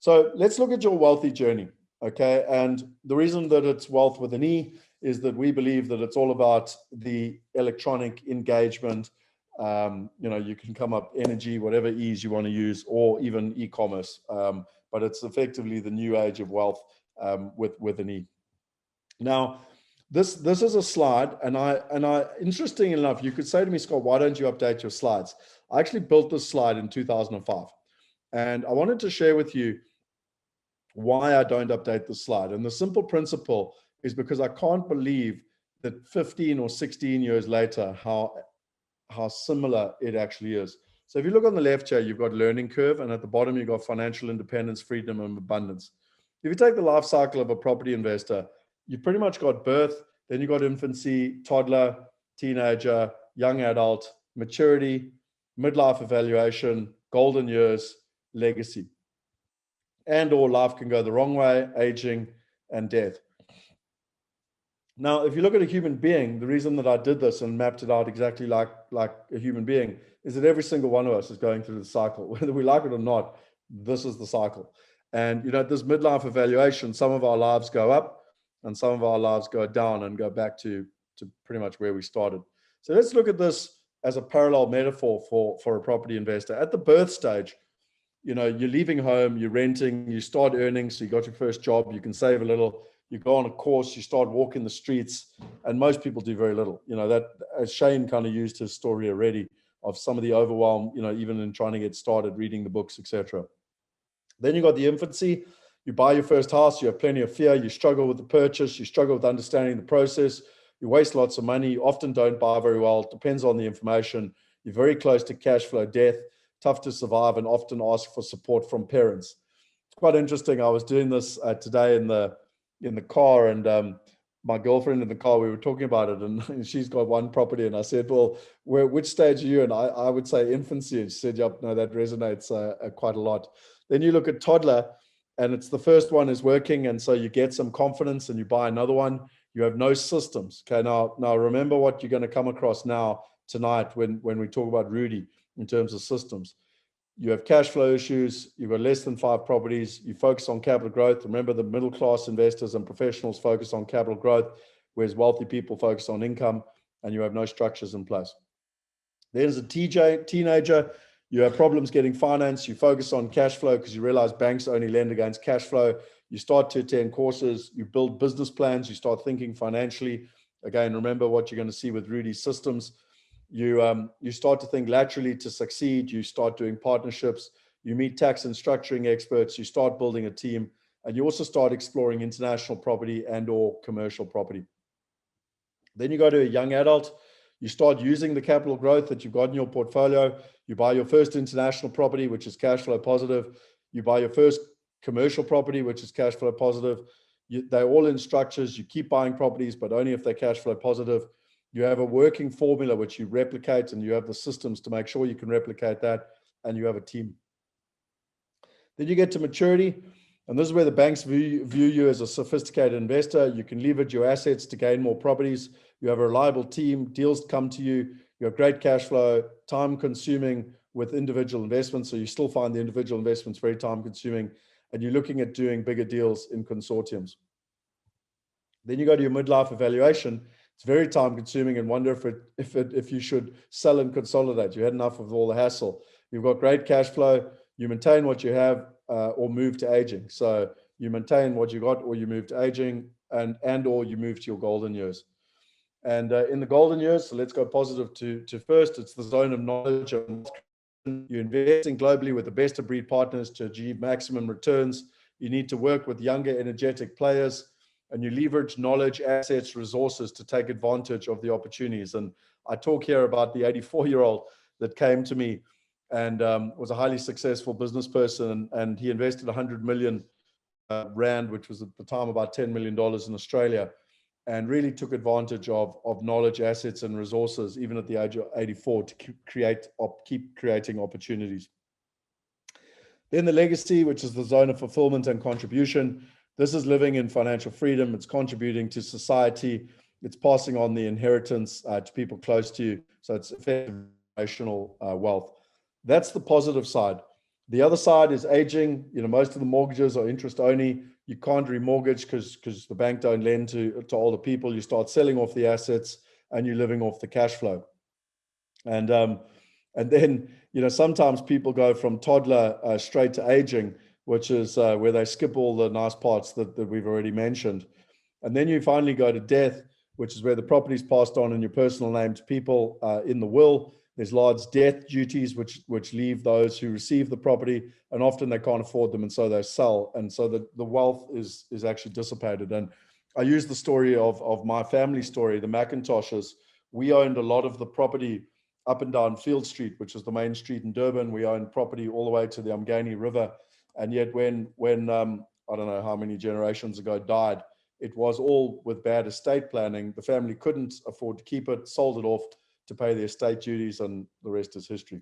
So let's look at your wealthy journey, okay? And the reason that it's wealth with an E is that we believe that it's all about the electronic engagement. You can come up energy, whatever E's you want to use, or even e-commerce. But it's effectively the new age of wealth with an E. Now, this is a slide, and I interesting enough, you could say to me, Scott, why don't you update your slides? I actually built this slide in 2005, and I wanted to share with you why I don't update the slide. And the simple principle is because I can't believe that 15 or 16 years later, how similar it actually is. So if you look on the left here, you've got learning curve, and at the bottom, you've got financial independence, freedom, and abundance. If you take the life cycle of a property investor, you've pretty much got birth, then you've got infancy, toddler, teenager, young adult, maturity, midlife evaluation, golden years, legacy. And or life can go the wrong way, aging, and death. Now, if you look at a human being, the reason that I did this and mapped it out exactly like a human being is that every single one of us is going through the cycle. Whether we like it or not, this is the cycle. And, this midlife evaluation, some of our lives go up and some of our lives go down and go back to pretty much where we started. So let's look at this as a parallel metaphor for a property investor. At the birth stage, you're leaving home, you're renting, you start earning, so you got your first job, you can save a little, you go on a course, you start walking the streets, and most people do very little. That, as Shane kind of used his story already, of some of the overwhelm, even in trying to get started, reading the books, etc. Then you got the infancy, you buy your first house, you have plenty of fear, you struggle with the purchase, you struggle with understanding the process, you waste lots of money, you often don't buy very well, it depends on the information, you're very close to cash flow death, tough to survive, and often ask for support from parents. It's quite interesting. I was doing this today in the car, and my girlfriend in the car, we were talking about it, and she's got one property, and I said, well, which stage are you? And I would say infancy. And she said, yep, no, that resonates quite a lot. Then you look at toddler, and it's the first one is working, and so you get some confidence and you buy another one. You have no systems. Okay, now remember what you're going to come across now tonight when we talk about Rudy in terms of systems. You have cash flow issues, you've got less than 5 properties, you focus on capital growth. Remember, the middle class investors and professionals focus on capital growth, whereas wealthy people focus on income, and you have no structures in place. Then as a teenager, you have problems getting finance, you focus on cash flow because you realize banks only lend against cash flow. You start to attend courses, you build business plans, you start thinking financially. Again, remember what you're going to see with Rudy's systems. You start to think laterally to succeed. You start doing partnerships. You meet tax and structuring experts. You start building a team, and you also start exploring international property and or commercial property. Then you go to a young adult. You start using the capital growth that you've got in your portfolio. You buy your first international property, which is cash flow positive. You buy your first commercial property, which is cash flow positive. They're all in structures. You keep buying properties, but only if they're cash flow positive. You have a working formula which you replicate, and you have the systems to make sure you can replicate that, and you have a team. Then you get to maturity, and this is where the banks view you as a sophisticated investor. You can leverage your assets to gain more properties. You have a reliable team, deals come to you, you have great cash flow, time consuming with individual investments, so you still find the individual investments very time consuming, and you're looking at doing bigger deals in consortiums. Then you go to your midlife evaluation. It's very time consuming, and wonder if you should sell and consolidate. You had enough of all the hassle. You've got great cash flow. You maintain what you have or move to aging. So you maintain what you got or you move to aging and or you move to your golden years. And in the golden years, so let's go positive to first, it's the zone of knowledge. You're investing globally with the best of breed partners to achieve maximum returns. You need to work with younger, energetic players, and you leverage knowledge, assets, resources to take advantage of the opportunities. And I talk here about the 84-year-old that came to me and was a highly successful business person, and he invested 100 million Rand, which was at the time about $10 million in Australia, and really took advantage of knowledge, assets, and resources, even at the age of 84, to keep creating opportunities. Then the legacy, which is the zone of fulfillment and contribution. This is living in financial freedom. It's contributing to society. It's passing on the inheritance to people close to you. So it's effective generational wealth. That's the positive side. The other side is aging. Most of the mortgages are interest only. You can't remortgage because the bank don't lend to older people. You start selling off the assets and you're living off the cash flow. And then sometimes people go from toddler straight to aging, which is where they skip all the nice parts that we've already mentioned. And then you finally go to death, which is where the property is passed on in your personal name to people in the will. There's large death duties which leave those who receive the property, and often they can't afford them, and so they sell. And so the wealth is actually dissipated. And I use the story of my family story, the McIntoshes. We owned a lot of the property up and down Field Street, which is the main street in Durban. We owned property all the way to the Umgani River. And yet when I don't know how many generations ago died, it was all with bad estate planning. The family couldn't afford to keep it, sold it off to pay the estate duties, and the rest is history.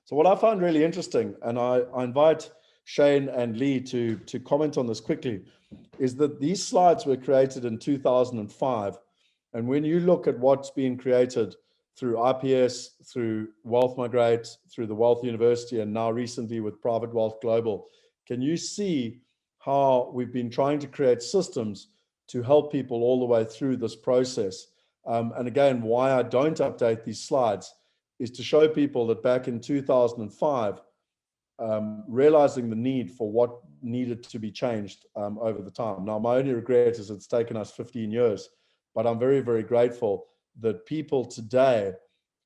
So what I find really interesting, and I invite Shane and Lee to comment on this quickly, is that these slides were created in 2005. And when you look at what's being created through IPS, through Wealth Migrate, through the Wealth University, and now recently with Private Wealth Global, can you see how we've been trying to create systems to help people all the way through this process? And again, why I don't update these slides is to show people that back in 2005, realizing the need for what needed to be changed over the time. Now, my only regret is it's taken us 15 years, but I'm very, very grateful that people today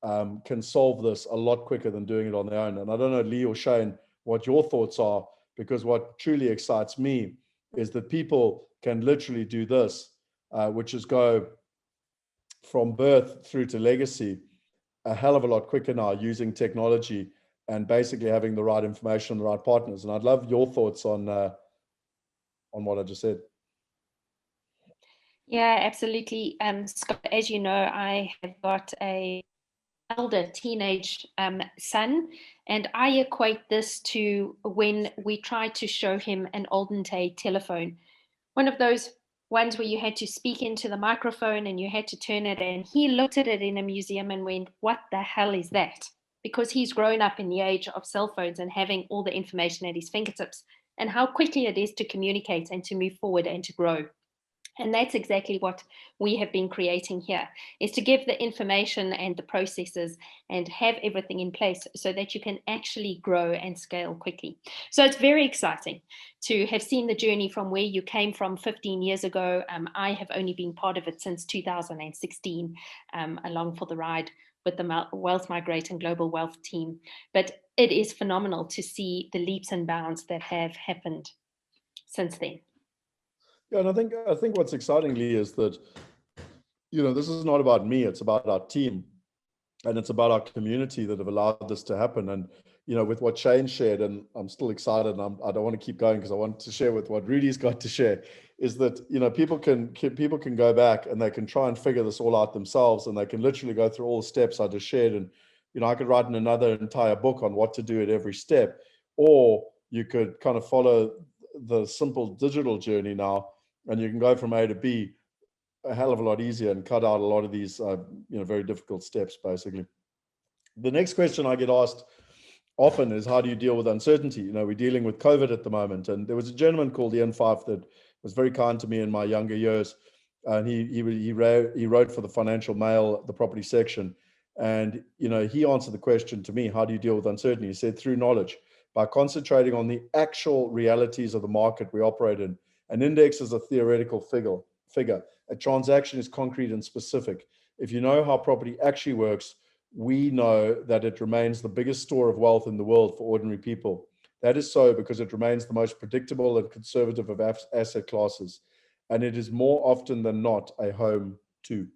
can solve this a lot quicker than doing it on their own. And I don't know, Lee or Shane, what your thoughts are, because what truly excites me is that people can literally do this, which is go from birth through to legacy a hell of a lot quicker now using technology and basically having the right information and the right partners. And I'd love your thoughts on what I just said. Yeah, absolutely. Scott, as you know, I have got a elder teenage son, and I equate this to when we tried to show him an olden day telephone, one of those ones where you had to speak into the microphone and you had to turn it, and he looked at it in a museum and went, what the hell is that? Because he's grown up in the age of cell phones and having all the information at his fingertips, and how quickly it is to communicate and to move forward and to grow. And that's exactly what we have been creating here, is to give the information and the processes and have everything in place so that you can actually grow and scale quickly. So it's very exciting to have seen the journey from where you came from 15 years ago. I have only been part of it since 2016, along for the ride with the Wealth Migrate and Global Wealth team. But it is phenomenal to see the leaps and bounds that have happened since then. Yeah, and I think what's exciting, Lee, is that, this is not about me, it's about our team. And it's about our community that have allowed this to happen. And, with what Shane shared, and I'm still excited, and I don't want to keep going because I want to share with what Rudy's got to share, is that, people can go back and they can try and figure this all out themselves, and they can literally go through all the steps I just shared. And, I could write another entire book on what to do at every step, or you could kind of follow the simple digital journey now, and you can go from A to B a hell of a lot easier and cut out a lot of these, very difficult steps, basically. The next question I get asked often is, how do you deal with uncertainty? We're dealing with COVID at the moment. And there was a gentleman called Ian Fife that was very kind to me in my younger years. And he wrote for the Financial Mail, the property section. And, he answered the question to me, how do you deal with uncertainty? He said, through knowledge, by concentrating on the actual realities of the market we operate in. An index is a theoretical figure. A transaction is concrete and specific. If you know how property actually works, we know that it remains the biggest store of wealth in the world for ordinary people. That is so because it remains the most predictable and conservative of asset classes. And it is more often than not a home too.